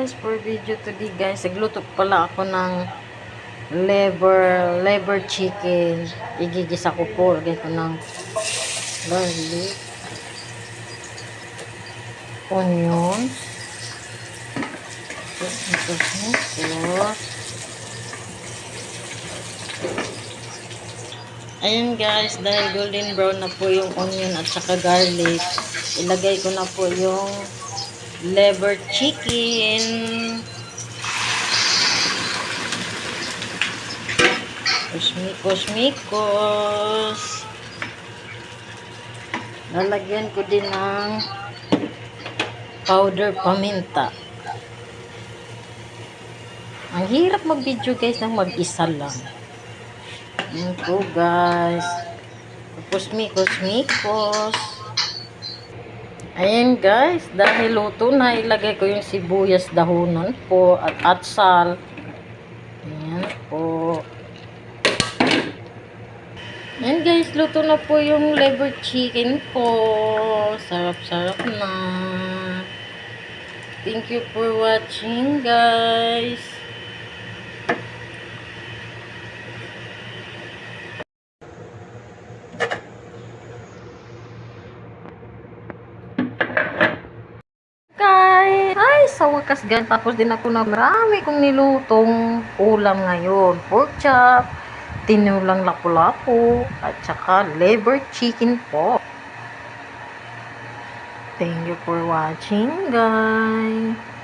guys, for video today guys. Nagluto pala ako ng liver chicken. Igigisa ko po. Lagay ko ng garlic, onions, ayun guys, dahil golden brown na po yung onion at saka garlic, ilagay ko na po yung liver chicken. Mikos. Lalagyan ko din ng powder paminta. Ang hirap mag-video guys nang mag-isa lang. Yan po guys. Tapos mikos. Ayan guys, dahil luto na, ilagay ko yung sibuyas dahonon po at atsal. Ayan po. Ayan guys, luto na po yung liver chicken ko. Sarap-sarap na. Thank you for watching guys. Ay, sa wakas gan. Tapos din ako na marami kong nilutong ulam ngayon. Pork chop, tinulang lapu-lapu, at saka liver chicken po. Thank you for watching, guys.